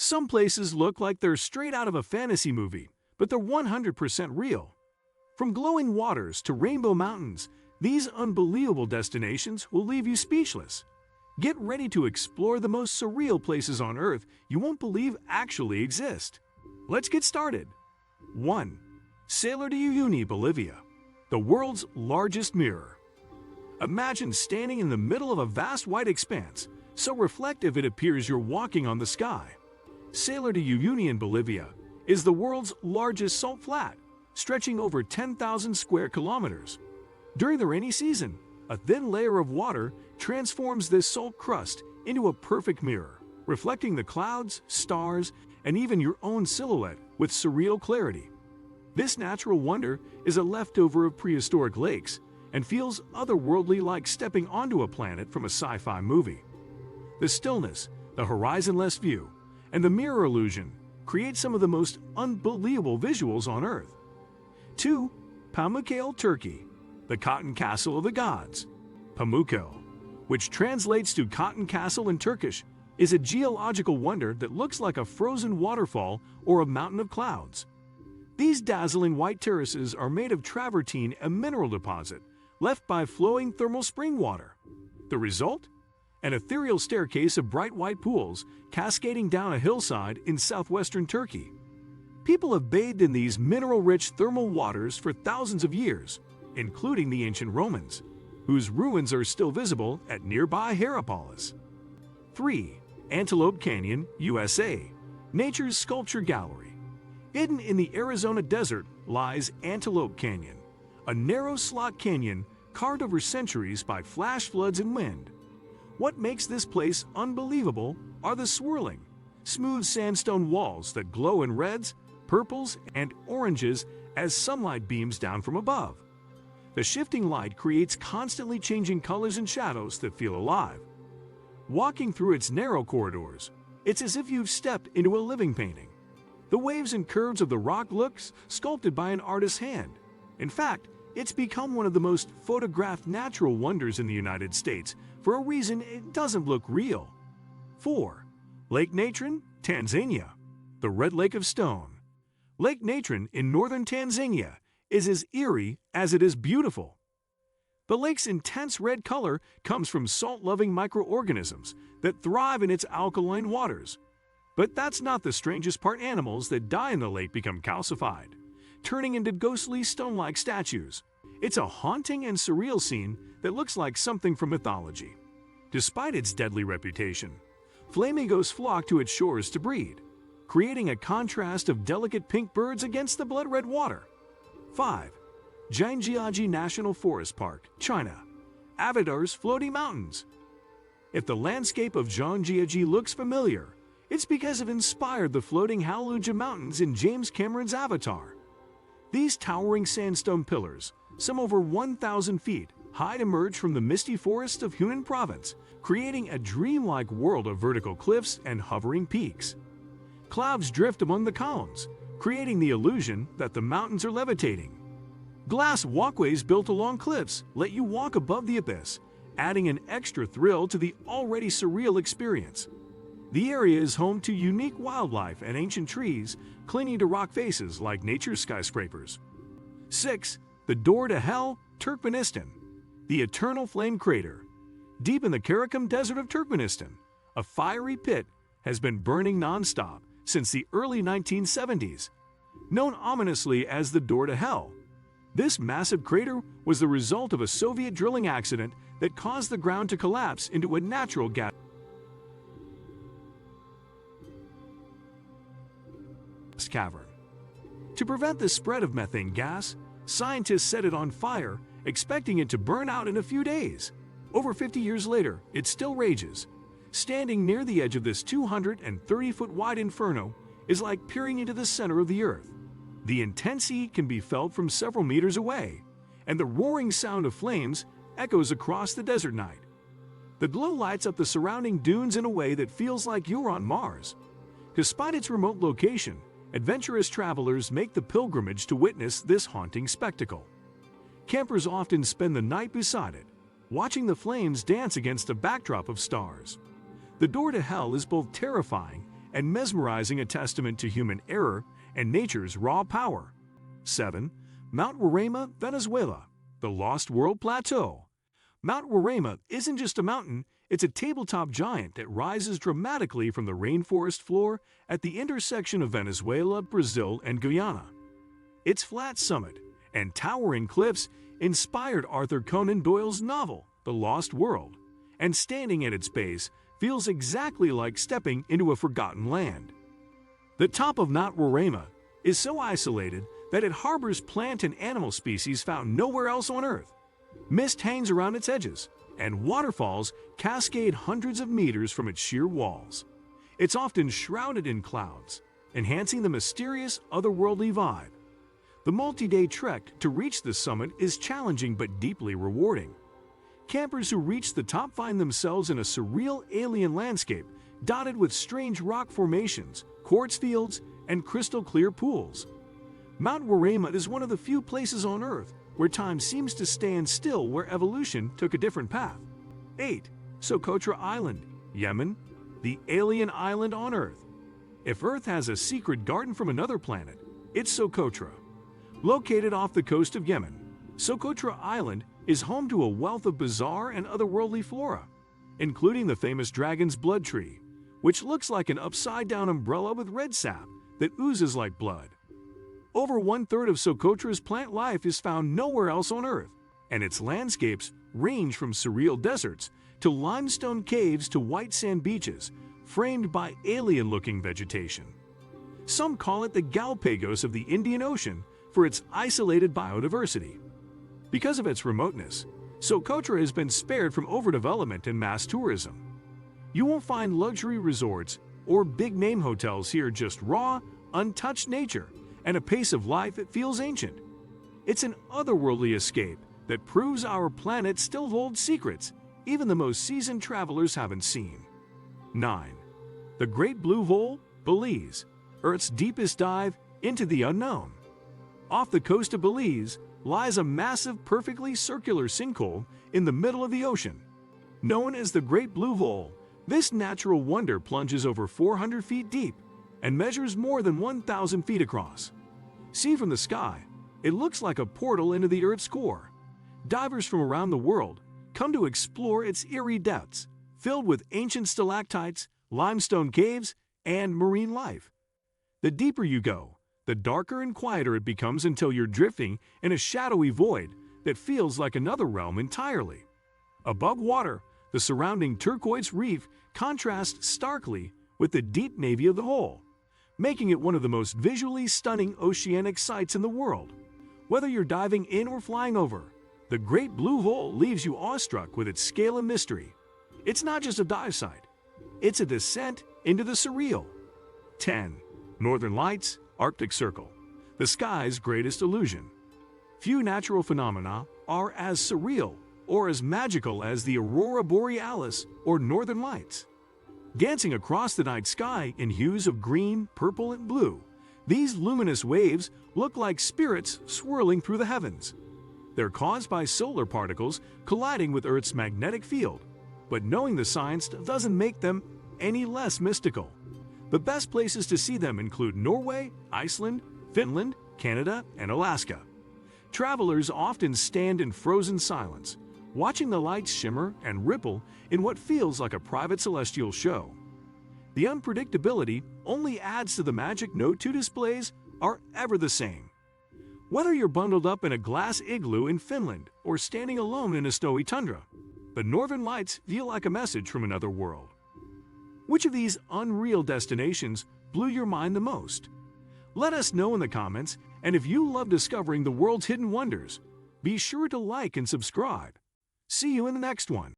Some places look like they're straight out of a fantasy movie, but they're 100% real. From glowing waters to rainbow mountains, these unbelievable destinations will leave you speechless. Get ready to explore the most surreal places on Earth you won't believe actually exist. Let's get started. 1. Salar de Uyuni, Bolivia, the world's largest mirror. Imagine standing in the middle of a vast white expanse, so reflective it appears you're walking on the sky. Salar de Uyuni in Bolivia is the world's largest salt flat, stretching over 10,000 square kilometers. During the rainy season, a thin layer of water transforms this salt crust into a perfect mirror, reflecting the clouds, stars, and even your own silhouette with surreal clarity. This natural wonder is a leftover of prehistoric lakes and feels otherworldly, like stepping onto a planet from a sci-fi movie. The stillness, the horizonless view, and the mirror illusion create some of the most unbelievable visuals on Earth. 2. Pamukkale, Turkey, the Cotton Castle of the Gods. Pamukkale, which translates to Cotton Castle in Turkish, is a geological wonder that looks like a frozen waterfall or a mountain of clouds. These dazzling white terraces are made of travertine, a mineral deposit left by flowing thermal spring water. The result? An ethereal staircase of bright white pools cascading down a hillside in southwestern Turkey. People have bathed in these mineral-rich thermal waters for thousands of years, including the ancient Romans, whose ruins are still visible at nearby Hierapolis. 3. Antelope Canyon, USA, nature's sculpture gallery. Hidden in the Arizona desert lies Antelope Canyon, a narrow slot canyon carved over centuries by flash floods and wind. What makes this place unbelievable are the swirling, smooth sandstone walls that glow in reds, purples, and oranges as sunlight beams down from above. The shifting light creates constantly changing colors and shadows that feel alive. Walking through its narrow corridors, it's as if you've stepped into a living painting. The waves and curves of the rock looks sculpted by an artist's hand. In fact, it's become one of the most photographed natural wonders in the United States for a reason it doesn't look real. 4. Lake Natron, Tanzania, the Red Lake of Stone. Lake Natron in northern Tanzania is as eerie as it is beautiful. The lake's intense red color comes from salt-loving microorganisms that thrive in its alkaline waters. But that's not the strangest part. Animals that die in the lake become calcified, turning into ghostly stone-like statues. It's a haunting and surreal scene that looks like something from mythology. Despite its deadly reputation, flamingos flock to its shores to breed, creating a contrast of delicate pink birds against the blood-red water. 5. Zhangjiajie National Forest Park, China, Avatar's Floating Mountains. If the landscape of Zhangjiajie looks familiar, it's because it inspired the floating Hallelujah Mountains in James Cameron's Avatar. These towering sandstone pillars, some over 1,000 feet high, emerge from the misty forests of Hunan Province, creating a dreamlike world of vertical cliffs and hovering peaks. Clouds drift among the columns, creating the illusion that the mountains are levitating. Glass walkways built along cliffs let you walk above the abyss, adding an extra thrill to the already surreal experience. The area is home to unique wildlife and ancient trees clinging to rock faces like nature's skyscrapers. 6. The Door to Hell, Turkmenistan, the Eternal Flame Crater. Deep in the Karakum Desert of Turkmenistan, a fiery pit has been burning non-stop since the early 1970s. Known ominously as the Door to Hell, this massive crater was the result of a Soviet drilling accident that caused the ground to collapse into a natural gas cavern. To prevent the spread of methane gas, scientists set it on fire, expecting it to burn out in a few days. Over 50 years later, it still rages. Standing near the edge of this 230-foot-wide inferno is like peering into the center of the earth. The intense heat can be felt from several meters away, and the roaring sound of flames echoes across the desert night. The glow lights up the surrounding dunes in a way that feels like you're on Mars. Despite its remote location, adventurous travelers make the pilgrimage to witness this haunting spectacle. Campers often spend the night beside it, watching the flames dance against a backdrop of stars. The Door to Hell is both terrifying and mesmerizing, a testament to human error and nature's raw power. 7. Mount Roraima, Venezuela, the Lost World Plateau. Mount Roraima isn't just a mountain, it's a tabletop giant that rises dramatically from the rainforest floor at the intersection of Venezuela, Brazil, and Guyana. Its flat summit and towering cliffs inspired Arthur Conan Doyle's novel, The Lost World, and standing at its base feels exactly like stepping into a forgotten land. The top of Mount Roraima is so isolated that it harbors plant and animal species found nowhere else on Earth. Mist hangs around its edges, and waterfalls cascade hundreds of meters from its sheer walls. It's often shrouded in clouds, enhancing the mysterious, otherworldly vibe. The multi-day trek to reach the summit is challenging but deeply rewarding. Campers who reach the top find themselves in a surreal alien landscape dotted with strange rock formations, quartz fields, and crystal-clear pools. Mount Roraima is one of the few places on Earth where time seems to stand still, where evolution took a different path. 8. Socotra Island, Yemen, the alien island on Earth. If Earth has a secret garden from another planet, it's Socotra. Located off the coast of Yemen, Socotra Island is home to a wealth of bizarre and otherworldly flora, including the famous dragon's blood tree, which looks like an upside-down umbrella with red sap that oozes like blood. Over 1/3 of Socotra's plant life is found nowhere else on Earth, and its landscapes range from surreal deserts to limestone caves to white sand beaches, framed by alien-looking vegetation. Some call it the Galapagos of the Indian Ocean for its isolated biodiversity. Because of its remoteness, Socotra has been spared from overdevelopment and mass tourism. You won't find luxury resorts or big-name hotels here, just raw, untouched nature and a pace of life that feels ancient. It's an otherworldly escape that proves our planet still holds secrets even the most seasoned travelers haven't seen. 9. The Great Blue Hole, Belize, Earth's deepest dive into the unknown. Off the coast of Belize lies a massive, perfectly circular sinkhole in the middle of the ocean. Known as the Great Blue Hole, this natural wonder plunges over 400 feet deep and measures more than 1,000 feet across. Seen from the sky, it looks like a portal into the Earth's core. Divers from around the world come to explore its eerie depths, filled with ancient stalactites, limestone caves, and marine life. The deeper you go, the darker and quieter it becomes until you're drifting in a shadowy void that feels like another realm entirely. Above water, the surrounding turquoise reef contrasts starkly with the deep navy of the hole, making it one of the most visually stunning oceanic sights in the world. Whether you're diving in or flying over, the Great Blue Hole leaves you awestruck with its scale and mystery. It's not just a dive site, it's a descent into the surreal. 10. Northern Lights, Arctic Circle, the sky's greatest illusion. Few natural phenomena are as surreal or as magical as the aurora borealis or northern lights. Dancing across the night sky in hues of green, purple, and blue, these luminous waves look like spirits swirling through the heavens. They're caused by solar particles colliding with Earth's magnetic field, but knowing the science doesn't make them any less mystical. The best places to see them include Norway, Iceland, Finland, Canada, and Alaska. Travelers often stand in frozen silence, watching the lights shimmer and ripple in what feels like a private celestial show. The unpredictability only adds to the magic. No two displays are ever the same. Whether you're bundled up in a glass igloo in Finland or standing alone in a snowy tundra, the Northern Lights feel like a message from another world. Which of these unreal destinations blew your mind the most? Let us know in the comments, and if you love discovering the world's hidden wonders, be sure to like and subscribe. See you in the next one.